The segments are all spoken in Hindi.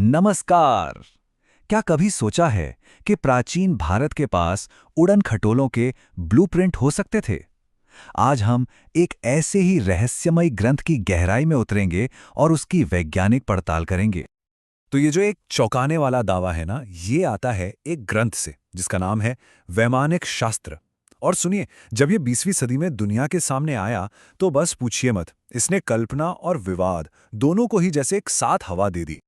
नमस्कार। क्या कभी सोचा है कि प्राचीन भारत के पास उड़न खटोलों के ब्लूप्रिंट हो सकते थे? आज हम एक ऐसे ही रहस्यमय ग्रंथ की गहराई में उतरेंगे और उसकी वैज्ञानिक पड़ताल करेंगे। तो ये जो एक चौंकाने वाला दावा है ना, ये आता है एक ग्रंथ से जिसका नाम है वैमानिक शास्त्र। और सुनिए, जब ये 20वीं सदी में दुनिया के सामने आया तो बस पूछिए मत, इसने कल्पना और विवाद दोनों को ही जैसे एक साथ हवा दे दी।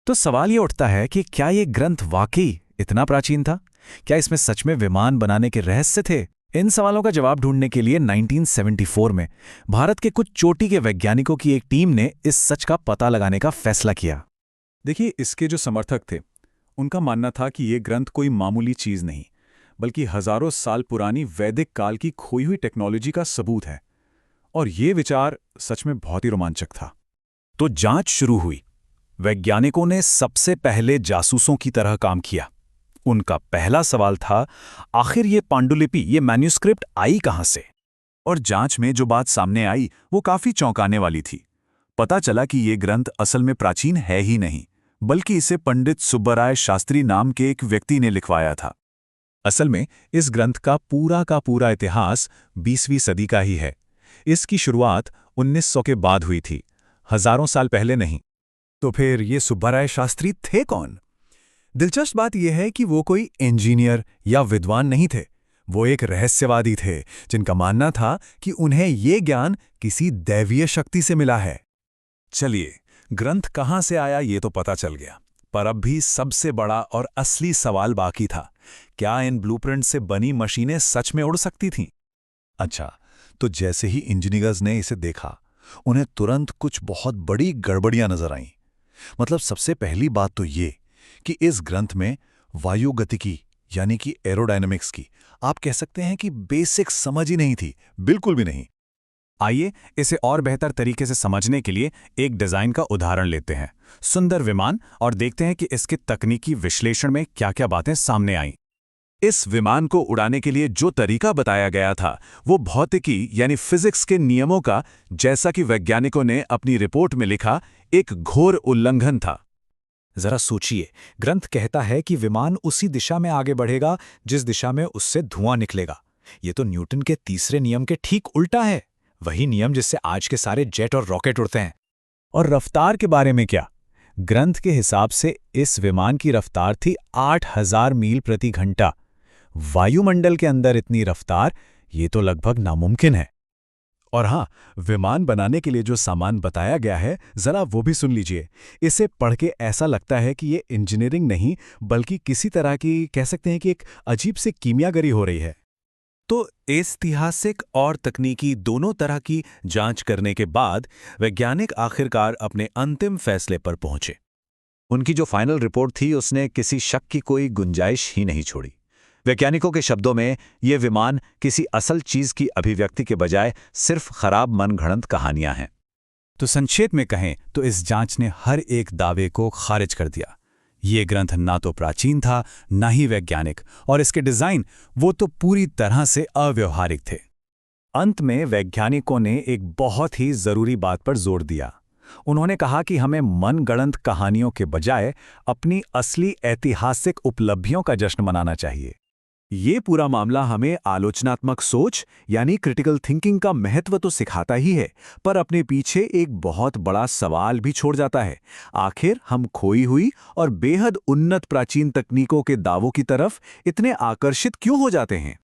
तो सवाल ये उठता है कि क्या ये ग्रंथ वाकई इतना प्राचीन था? क्या इसमें सच में विमान बनाने के रहस्य थे? इन सवालों का जवाब ढूंढने के लिए 1974 में भारत के कुछ चोटी के वैज्ञानिकों की एक टीम ने इस सच का पता लगाने का फैसला किया। देखिए, इसके जो समर्थक थे उनका मानना था कि ये ग्रंथ कोई मामूली चीज नहीं, बल्कि हजारों साल पुरानी वैदिक काल की खोई हुई टेक्नोलॉजी का सबूत है। और ये विचार सच में बहुत ही रोमांचक था। तो जांच शुरू हुई। वैज्ञानिकों ने सबसे पहले जासूसों की तरह काम किया। उनका पहला सवाल था, आखिर ये पांडुलिपि, ये मैन्युस्क्रिप्ट आई कहां से? और जांच में जो बात सामने आई वो काफी चौंकाने वाली थी। पता चला कि ये ग्रंथ असल में प्राचीन है ही नहीं, बल्कि इसे पंडित सुब्बराय शास्त्री नाम के एक व्यक्ति ने लिखवाया था। असल में इस ग्रंथ का पूरा इतिहास 20वीं सदी का ही है। इसकी शुरुआत 1900 के बाद हुई थी, हजारों साल पहले नहीं। तो फिर ये सुब्बाराय शास्त्री थे कौन? दिलचस्प बात यह है कि वो कोई इंजीनियर या विद्वान नहीं थे। वो एक रहस्यवादी थे जिनका मानना था कि उन्हें ये ज्ञान किसी दैवीय शक्ति से मिला है। चलिए, ग्रंथ कहाँ से आया ये तो पता चल गया, पर अब भी सबसे बड़ा और असली सवाल बाकी था। क्या इन ब्लूप्रिंट से बनी मशीनें सच में उड़ सकती थीं? अच्छा, तो जैसे ही इंजीनियर्स ने इसे देखा, उन्हें तुरंत कुछ बहुत बड़ी गड़बड़ियां नजर आईं। मतलब सबसे पहली बात तो ये कि इस ग्रंथ में वायुगतिकी यानी कि एरोडायनामिक्स की, आप कह सकते हैं कि बेसिक समझ ही नहीं थी, बिल्कुल भी नहीं। आइए इसे और बेहतर तरीके से समझने के लिए एक डिजाइन का उदाहरण लेते हैं, सुंदर विमान, और देखते हैं कि इसके तकनीकी विश्लेषण में क्या-क्या बातें सामने आईं। इस विमान को उड़ाने के लिए जो तरीका बताया गया था वो भौतिकी यानी फिजिक्स के नियमों का, जैसा कि वैज्ञानिकों ने अपनी रिपोर्ट में लिखा, एक घोर उल्लंघन था। जरा सोचिए, ग्रंथ कहता है कि विमान उसी दिशा में आगे बढ़ेगा जिस दिशा में उससे धुआं निकलेगा। ये तो न्यूटन के तीसरे नियम के ठीक उल्टा है, वही नियम जिससे आज के सारे जेट और रॉकेट उड़ते हैं। और रफ्तार के बारे में क्या? ग्रंथ के हिसाब से इस विमान की रफ्तार थी 8000 मील प्रति घंटा। वायुमंडल के अंदर इतनी रफ्तार, ये तो लगभग नामुमकिन है। और हाँ, विमान बनाने के लिए जो सामान बताया गया है, जरा वो भी सुन लीजिए। इसे पढ़ के ऐसा लगता है कि ये इंजीनियरिंग नहीं, बल्कि किसी तरह की, कह सकते हैं कि एक अजीब सी कीमियागरी हो रही है। तो ऐतिहासिक और तकनीकी दोनों तरह की जांच करने के बाद वैज्ञानिक आखिरकार अपने अंतिम फैसले पर पहुंचे। उनकी जो फाइनल रिपोर्ट थी उसने किसी शक की कोई गुंजाइश ही नहीं छोड़ी। वैज्ञानिकों के शब्दों में ये विमान किसी असल चीज की अभिव्यक्ति के बजाय सिर्फ खराब मनगढ़ंत कहानियां हैं। तो संक्षेप में कहें तो इस जांच ने हर एक दावे को खारिज कर दिया। ये ग्रंथ ना तो प्राचीन था, ना ही वैज्ञानिक, और इसके डिजाइन वो तो पूरी तरह से अव्यवहारिक थे। अंत में वैज्ञानिकों ने एक बहुत ही जरूरी बात पर जोर दिया। उन्होंने कहा कि हमें मनगढ़ंत कहानियों के बजाय अपनी असली ऐतिहासिक उपलब्धियों का जश्न मनाना चाहिए। ये पूरा मामला हमें आलोचनात्मक सोच यानी क्रिटिकल थिंकिंग का महत्व तो सिखाता ही है, पर अपने पीछे एक बहुत बड़ा सवाल भी छोड़ जाता है। आखिर हम खोई हुई और बेहद उन्नत प्राचीन तकनीकों के दावों की तरफ इतने आकर्षित क्यों हो जाते हैं?